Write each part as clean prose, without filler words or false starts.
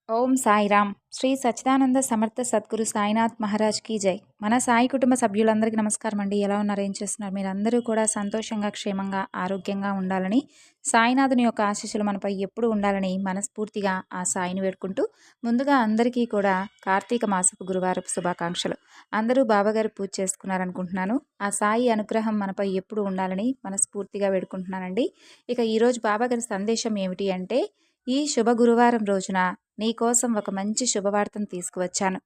ఓం సాయిరామ్. శ్రీ సచ్చిదానంద సమర్థ సద్గురు సాయినాథ్ మహారాజ్ కీ జై. మన సాయి కుటుంబ సభ్యులందరికీ నమస్కారం అండి. ఎలా ఉన్నారు, ఏం చేస్తున్నారు? మీరందరూ కూడా సంతోషంగా, క్షేమంగా, ఆరోగ్యంగా ఉండాలని, సాయినాథుని యొక్క ఆశీస్సులు మనపై ఎప్పుడు ఉండాలని మనస్ఫూర్తిగా ఆ సాయిని వేడుకుంటూ, ముందుగా అందరికీ కూడా కార్తీక మాసపు గురువారపు శుభాకాంక్షలు. అందరూ బాబాగారు పూజ చేసుకున్నారనుకుంటున్నాను. ఆ సాయి అనుగ్రహం మనపై ఎప్పుడు ఉండాలని మనస్ఫూర్తిగా వేడుకుంటున్నానండి. ఇక ఈరోజు బాబాగారి సందేశం ఏమిటి అంటే, ఈ శుభ గురువారం రోజున నీకోసం ఒక మంచి శుభవార్తను తీసుకువచ్చాను.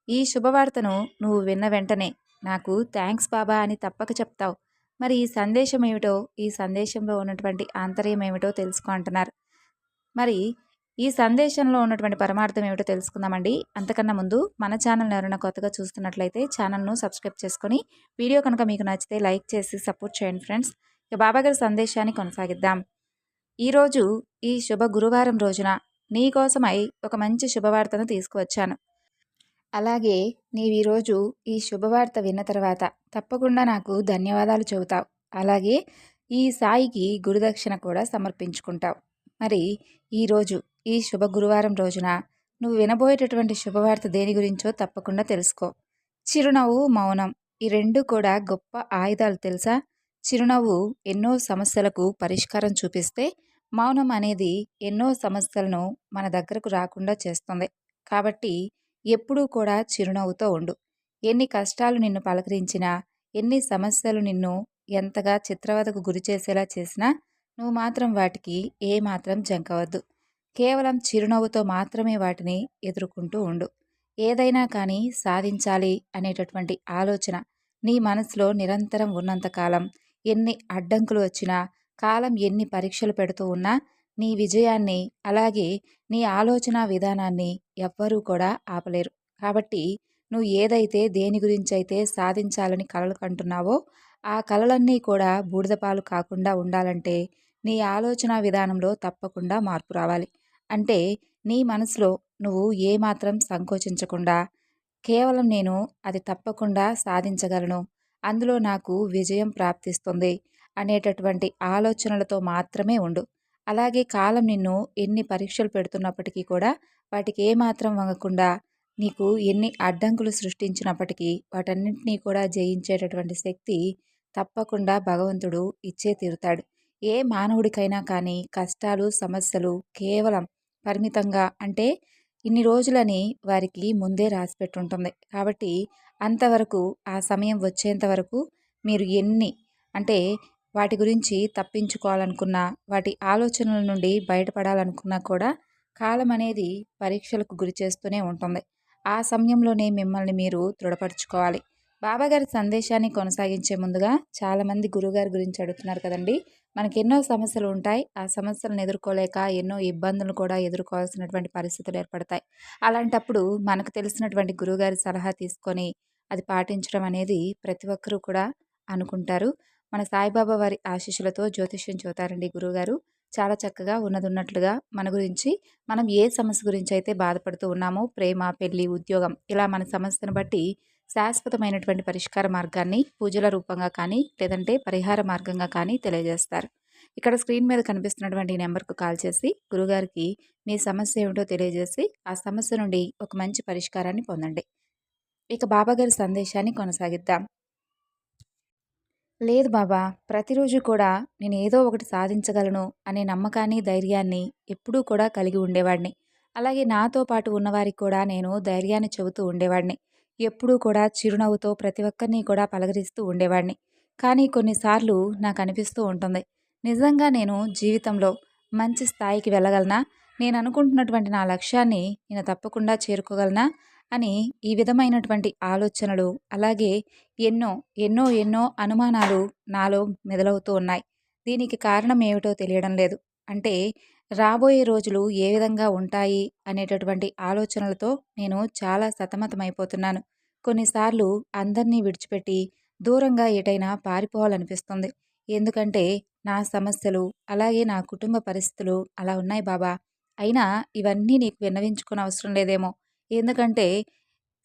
ఈ శుభవార్తను నువ్వు విన్న వెంటనే నాకు థ్యాంక్స్ బాబా అని తప్పక చెప్తావు. మరి ఈ సందేశం ఏమిటో, ఈ సందేశంలో ఉన్నటువంటి ఆంతర్యం ఏమిటో తెలుసుకో అంటున్నారు. మరి ఈ సందేశంలో ఉన్నటువంటి పరమార్థం ఏమిటో తెలుసుకుందామండి. అంతకన్నా ముందు మన ఛానల్ని ఎవరైనా కొత్తగా చూస్తున్నట్లయితే ఛానల్ను సబ్స్క్రైబ్ చేసుకొని, వీడియో కనుక మీకు నచ్చితే లైక్ చేసి సపోర్ట్ చేయండి ఫ్రెండ్స్. ఇక బాబాగారి సందేశాన్ని కొనసాగిద్దాం. ఈరోజు ఈ శుభ గురువారం రోజున నీకోసమై ఒక మంచి శుభవార్తను తీసుకువచ్చాను. అలాగే నీవీరోజు ఈ శుభవార్త విన్న తర్వాత తప్పకుండా నాకు ధన్యవాదాలు చెబుతావు. అలాగే ఈ సాయికి గురుదక్షిణ కూడా సమర్పించుకుంటావు. మరి ఈరోజు ఈ శుభ గురువారం రోజున నువ్వు వినబోయేటటువంటి శుభవార్త దేని గురించో తప్పకుండా తెలుసుకో. చిరునవ్వు, మౌనం, ఈ రెండు కూడా గొప్ప ఆయుధాలు తెలుసా? చిరునవ్వు ఎన్నో సమస్యలకు పరిష్కారం చూపిస్తే, మౌనం అనేది ఎన్నో సమస్యలను మన దగ్గరకు రాకుండా చేస్తుంది. కాబట్టి ఎప్పుడూ కూడా చిరునవ్వుతో ఉండు. ఎన్ని కష్టాలు నిన్ను పలకరించినా, ఎన్ని సమస్యలు నిన్ను ఎంతగా చిత్రవదకు గురి చేసేలా చేసినా, నువ్వు మాత్రం వాటికి ఏమాత్రం జంకవద్దు. కేవలం చిరునవ్వుతో మాత్రమే వాటిని ఎదుర్కొంటూ ఉండు. ఏదైనా కానీ సాధించాలి అనేటటువంటి ఆలోచన నీ మనసులో నిరంతరం ఉన్నంతకాలం ఎన్ని అడ్డంకులు వచ్చినా, కాలం ఎన్ని పరీక్షలు పెడుతూ ఉన్నా, నీ విజయాన్ని అలాగే నీ ఆలోచన విధానాన్ని ఎవ్వరూ కూడా ఆపలేరు. కాబట్టి నువ్వు ఏదైతే దేని గురించి అయితే సాధించాలని కలలు కంటున్నావో, ఆ కలలన్నీ కూడా బూడిదపాలు కాకుండా ఉండాలంటే నీ ఆలోచన విధానంలో తప్పకుండా మార్పు రావాలి. అంటే నీ మనసులో నువ్వు ఏమాత్రం సంకోచించకుండా, కేవలం నేను అది తప్పకుండా సాధించగలను, అందులో నాకు విజయం ప్రాప్తిస్తుంది అనేటటువంటి ఆలోచనలతో మాత్రమే ఉండు. అలాగే కాలం నిన్ను ఎన్ని పరీక్షలు పెడుతున్నప్పటికీ కూడా వాటికి ఏమాత్రం వంగకుండా, నీకు ఎన్ని అడ్డంకులు సృష్టించినప్పటికీ వాటన్నింటినీ కూడా జయించేటటువంటి శక్తి తప్పకుండా భగవంతుడు ఇచ్చే తీరుతాడు. ఏ మానవుడికైనా కానీ కష్టాలు, సమస్యలు కేవలం పరిమితంగా, అంటే ఇన్ని రోజులని వారికి ముందే రాసిపెట్టుంటుంది. కాబట్టి అంతవరకు, ఆ సమయం వచ్చేంత వరకు మీరు ఎన్ని, అంటే వాటి గురించి తప్పించుకోవాలనుకున్నా, వాటి ఆలోచనల నుండి బయటపడాలనుకున్నా కూడా కాలం అనేది పరీక్షలకు గురి చేస్తూనే ఉంటుంది. ఆ సమయంలోనే మిమ్మల్ని మీరు దృఢపరచుకోవాలి. బాబాగారి సందేశాన్ని కొనసాగించే ముందుగా చాలామంది గురువుగారి గురించి అడుగుతున్నారు కదండి. మనకి ఎన్నో సమస్యలు ఉంటాయి. ఆ సమస్యలను ఎదుర్కోలేక ఎన్నో ఇబ్బందులు కూడా ఎదుర్కోవాల్సినటువంటి పరిస్థితులు ఏర్పడతాయి. అలాంటప్పుడు మనకు తెలిసినటువంటి గురువుగారి సలహా తీసుకొని అది పాటించడం అనేది ప్రతి ఒక్కరూ కూడా అనుకుంటారు. మన సాయిబాబా వారి ఆశీస్సులతో జ్యోతిష్యం చెబుతారండి గురువుగారు. చాలా చక్కగా ఉన్నట్లుగా మన గురించి, మనం ఏ సమస్య గురించి అయితే బాధపడుతూ ఉన్నామో, ప్రేమ, పెళ్లి, ఉద్యోగం, ఇలా మన సమస్యను బట్టి శాశ్వతమైనటువంటి పరిష్కార మార్గాన్ని పూజల రూపంగా కానీ, లేదంటే పరిహార మార్గంగా కానీ తెలియజేస్తారు. ఇక్కడ స్క్రీన్ మీద కనిపిస్తున్నటువంటి నెంబర్కు కాల్ చేసి గురుగారికి మీ సమస్య ఏమిటో తెలియజేసి ఆ సమస్య నుండి ఒక మంచి పరిష్కారాన్ని పొందండి. ఇక బాబాగారి సందేశాన్ని కొనసాగిద్దాం. లేదు బాబా, ప్రతిరోజు కూడా నేను ఏదో ఒకటి సాధించగలను అనే నమ్మకాన్ని, ధైర్యాన్ని ఎప్పుడూ కూడా కలిగి ఉండేవాడిని. అలాగే నాతో పాటు ఉన్నవారికి కూడా నేను ధైర్యాన్ని చెబుతూ ఉండేవాడిని. ఎప్పుడూ కూడా చిరునవ్వుతో ప్రతి ఒక్కరిని కూడా పలకరిస్తూ ఉండేవాడిని. కానీ కొన్నిసార్లు నాకు అనిపిస్తూ ఉంటుంది, నిజంగా నేను జీవితంలో మంచి స్థాయికి వెళ్ళగలనా? నేను అనుకుంటున్నటువంటి నా లక్ష్యాన్ని నేను తప్పకుండా చేరుకోగలనా అని ఈ విధమైనటువంటి ఆలోచనలు, అలాగే ఎన్నో ఎన్నో ఎన్నో అనుమానాలు నాలో మెదలవుతూ ఉన్నాయి. దీనికి కారణం ఏమిటో తెలియడం లేదు. అంటే రాబోయే రోజులు ఏ విధంగా ఉంటాయి అనేటటువంటి ఆలోచనలతో నేను చాలా సతమతమైపోతున్నాను. కొన్నిసార్లు అందరినీ విడిచిపెట్టి దూరంగా ఎటైనా పారిపోవాలనిపిస్తుంది. ఎందుకంటే నా సమస్యలు, అలాగే నా కుటుంబ పరిస్థితులు అలా ఉన్నాయి బాబా. అయినా ఇవన్నీ నీకు విన్నవించుకునే అవసరం లేదేమో. ఎందుకంటే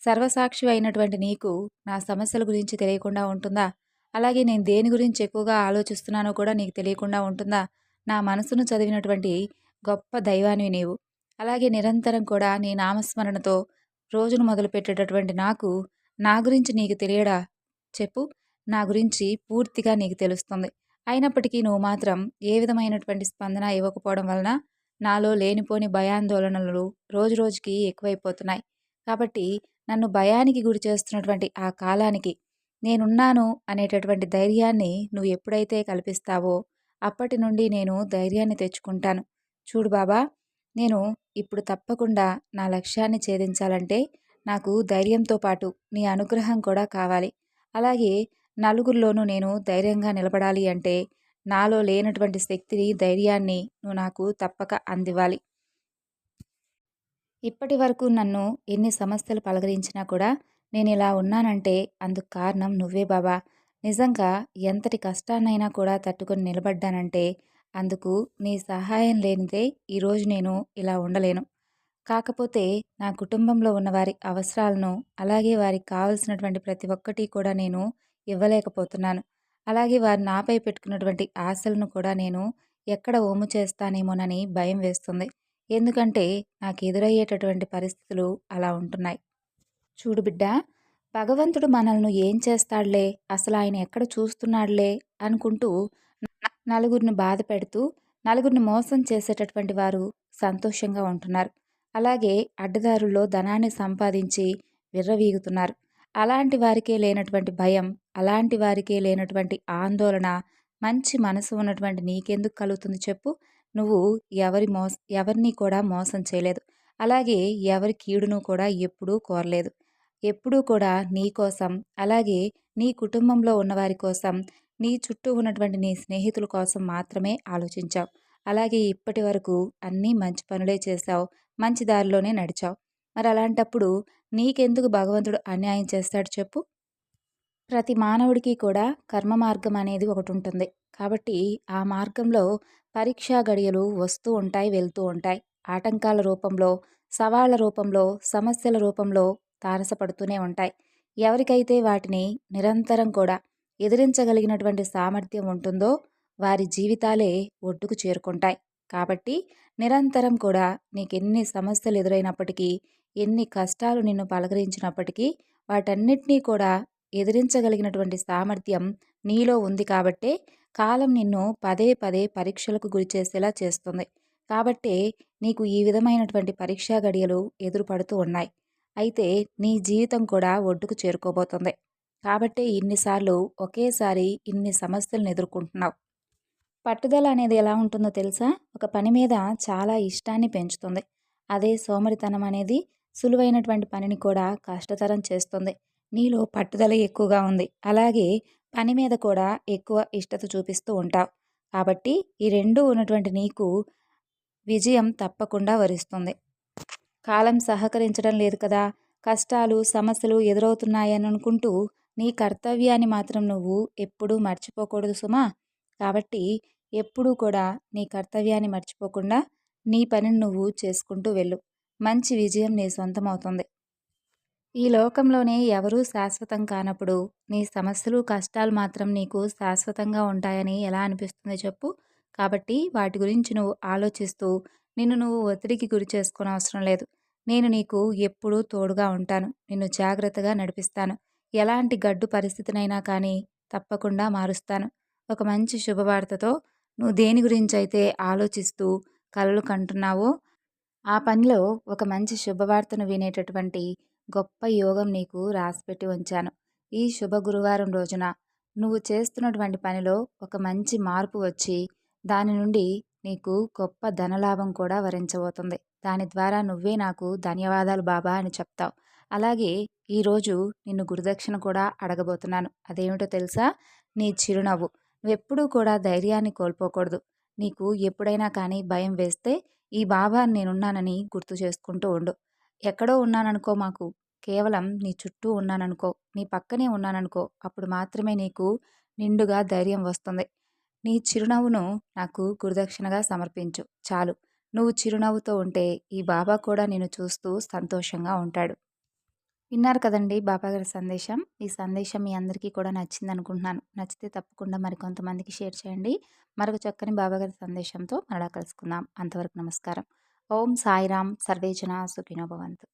సర్వసాక్షి అయినటువంటి నీకు నా సమస్యల గురించి తెలియకుండా ఉంటుందా? అలాగే నేను దేని గురించి ఎక్కువగా ఆలోచిస్తున్నానో కూడా నీకు తెలియకుండా ఉంటుందా? నా మనసును చదివినటువంటి గొప్ప దైవానివి నీవు. అలాగే నిరంతరం కూడా నీ నామస్మరణతో రోజును మొదలుపెట్టేటటువంటి నాకు, నా గురించి నీకు తెలియడా చెప్పు? నా గురించి పూర్తిగా నీకు తెలుస్తుంది. అయినప్పటికీ నువ్వు మాత్రం ఏ విధమైనటువంటి స్పందన ఇవ్వకపోవడం వలన నాలో లేనిపోని భయాందోళనలు రోజురోజుకి ఎక్కువైపోతున్నాయి. కాబట్టి నన్ను భయానికి గురి చేస్తున్నటువంటి ఆ కాలానికి నేనున్నాను అనేటటువంటి ధైర్యాన్ని నువ్వు ఎప్పుడైతే కల్పిస్తావో అప్పటి నుండి నేను ధైర్యాన్ని తెచ్చుకుంటాను. చూడు బాబా, నేను ఇప్పుడు తప్పకుండా నా లక్ష్యాన్ని ఛేదించాలంటే నాకు ధైర్యంతో పాటు నీ అనుగ్రహం కూడా కావాలి. అలాగే నలుగురిలోనూ నేను ధైర్యంగా నిలబడాలి అంటే నాలో లేనటువంటి శక్తిని, ధైర్యాన్ని నువ్వు నాకు తప్పక అందివ్వాలి. ఇప్పటి వరకు నన్ను ఎన్ని సమస్యలు పలకరించినా కూడా నేనిలా ఉన్నానంటే అందుకు కారణం నువ్వే బాబా. నిజంగా ఎంతటి కష్టాన్నైనా కూడా తట్టుకొని నిలబడ్డానంటే అందుకు నీ సహాయం లేనిదే ఈరోజు నేను ఇలా ఉండలేను. కాకపోతే నా కుటుంబంలో ఉన్నవారి అవసరాలను, అలాగే వారికి కావాల్సినటువంటి ప్రతి ఒక్కటి కూడా నేను ఇవ్వలేకపోతున్నాను. అలాగే వారు నాపై పెట్టుకున్నటువంటి ఆశలను కూడా నేను ఎక్కడ వమ్ము చేస్తానేమోనని భయం వేస్తుంది. ఎందుకంటే నాకు ఎదురయ్యేటటువంటి పరిస్థితులు అలా ఉంటున్నాయి. చూడు బిడ్డా, భగవంతుడు మనల్ని ఏం చేస్తాడులే, అసలు ఆయన ఎక్కడ చూస్తున్నాడులే అనుకుంటూ నలుగురిని బాధ పెడుతూ, నలుగురిని మోసం చేసేటటువంటి వారు సంతోషంగా ఉంటున్నారు. అలాగే అడ్డదారుల్లో ధనాన్ని సంపాదించి విర్రవీగుతున్నారు. అలాంటి వారికే లేనటువంటి భయం, అలాంటి వారికే లేనటువంటి ఆందోళన మంచి మనసు ఉన్నటువంటి నీకెందుకు కలుగుతుంది చెప్పు? నువ్వు ఎవరిని కూడా మోసం చేయలేదు. అలాగే ఎవరి కీడును కూడా ఎప్పుడూ కోరలేదు. ఎప్పుడూ కూడా నీ కోసం, అలాగే నీ కుటుంబంలో ఉన్నవారి కోసం, నీ చుట్టూ ఉన్నటువంటి నీ స్నేహితుల కోసం మాత్రమే ఆలోచించావు. అలాగే ఇప్పటి వరకు అన్నీ మంచి పనులే చేశావు. మంచి దారిలోనే నడిచావు. మరి అలాంటప్పుడు నీకెందుకు భగవంతుడు అన్యాయం చేస్తాడు చెప్పు? ప్రతి మానవుడికి కూడా కర్మ మార్గం అనేది ఒకటి ఉంటుంది. కాబట్టి ఆ మార్గంలో పరీక్షా గడియలు వస్తూ ఉంటాయి, వెళ్తూ ఉంటాయి. ఆటంకాల రూపంలో, సవాళ్ల రూపంలో, సమస్యల రూపంలో తారసపడుతూనే ఉంటాయి. ఎవరికైతే వాటిని నిరంతరం కూడా ఎదిరించగలిగినటువంటి సామర్థ్యం ఉంటుందో వారి జీవితాలే ఒడ్డుకు చేరుకుంటాయి. కాబట్టి నిరంతరం కూడా నీకెన్ని సమస్యలు ఎదురైనప్పటికీ, ఎన్ని కష్టాలు నిన్ను పలకరించినప్పటికీ వాటన్నిటినీ కూడా ఎదిరించగలిగినటువంటి సామర్థ్యం నీలో ఉంది కాబట్టే కాలం నిన్ను పదే పదే పరీక్షలకు గురిచేసేలా చేస్తుంది. కాబట్టే నీకు ఈ విధమైనటువంటి పరీక్షా గడియలు ఎదురుపడుతూ ఉన్నాయి. అయితే నీ జీవితం కూడా ఒడ్డుకు చేరుకోబోతుంది. కాబట్టే ఇన్నిసార్లు ఒకేసారి ఇన్ని సమస్యలను ఎదుర్కొంటున్నావు. పట్టుదల అనేది ఎలా ఉంటుందో తెలుసా? ఒక పని మీద చాలా ఇష్టాన్ని పెంచుతుంది. అదే సోమరితనం అనేది సులువైనటువంటి పనిని కూడా కష్టతరం చేస్తుంది. నీలో పట్టుదల ఎక్కువగా ఉంది. అలాగే పని మీద కూడా ఎక్కువ ఇష్టత చూపిస్తూ ఉంటావు. కాబట్టి ఈ రెండూ ఉన్నటువంటి నీకు విజయం తప్పకుండా వరిస్తుంది. కాలం సహకరించడం లేదు కదా, కష్టాలు, సమస్యలు ఎదురవుతున్నాయని అనుకుంటూ నీ కర్తవ్యాన్ని మాత్రం నువ్వు ఎప్పుడూ మర్చిపోకూడదు సుమా. కాబట్టి ఎప్పుడూ కూడా నీ కర్తవ్యాన్ని మర్చిపోకుండా నీ పనిని నువ్వు చేసుకుంటూ వెళ్ళు. మంచి విజయం నీ సొంతమవుతుంది. ఈ లోకంలోనే ఎవరూ శాశ్వతం కానప్పుడు నీ సమస్యలు, కష్టాలు మాత్రం నీకు శాశ్వతంగా ఉంటాయని ఎలా అనిపిస్తుంది చెప్పు? కాబట్టి వాటి గురించి నువ్వు ఆలోచిస్తూ నిన్ను నువ్వు ఒత్తిడికి గురి చేసుకోనవసరం లేదు. నేను నీకు ఎప్పుడూ తోడుగా ఉంటాను. నిన్ను జాగ్రత్తగా నడిపిస్తాను. ఎలాంటి గడ్డు పరిస్థితినైనా కానీ తప్పకుండా మారుస్తాను. ఒక మంచి శుభవార్తతో నువ్వు దేని గురించైతే ఆలోచిస్తూ కలలు కంటున్నావో ఆ పనిలో ఒక మంచి శుభవార్తను వినేటటువంటి గొప్ప యోగం నీకు రాసిపెట్టి ఉంచాను. ఈ శుభ గురువారం రోజున నువ్వు చేస్తున్నటువంటి పనిలో ఒక మంచి మార్పు వచ్చి దాని నుండి నీకు గొప్ప ధనలాభం కూడా వరించబోతుంది. దాని ద్వారా నువ్వే నాకు ధన్యవాదాలు బాబా అని చెప్తావు. అలాగే ఈరోజు నిన్ను గురుదక్షిణ కూడా అడగబోతున్నాను. అదేమిటో తెలుసా? నీ చిరునవ్వు. నువ్వెప్పుడూ కూడా ధైర్యాన్ని కోల్పోకూడదు. నీకు ఎప్పుడైనా కానీ భయం వేస్తే ఈ బాబా నేనున్నానని గుర్తు చేసుకుంటూ ఉండు. ఎక్కడో ఉన్నాననుకో మాకు, కేవలం నీ చుట్టూ ఉన్నాననుకో, నీ పక్కనే ఉన్నాననుకో, అప్పుడు మాత్రమే నీకు నిండుగా ధైర్యం వస్తుంది. నీ చిరునవ్వును నాకు గురుదక్షిణగా సమర్పించు చాలు. నువ్వు చిరునవ్వుతో ఉంటే ఈ బాబా కూడా నిన్ను చూస్తూ సంతోషంగా ఉంటాడు. విన్నారు కదండి బాబాగారి సందేశం. ఈ సందేశం మీ అందరికీ కూడా నచ్చింది అనుకుంటున్నాను. నచ్చితే తప్పకుండా మరికొంతమందికి షేర్ చేయండి. మరొక చక్కని బాబాగారి సందేశంతో మరలా కలుసుకుందాం. అంతవరకు నమస్కారం. ఓం సాయిరామ్. సర్వే జనా సుఖినో భవంతు.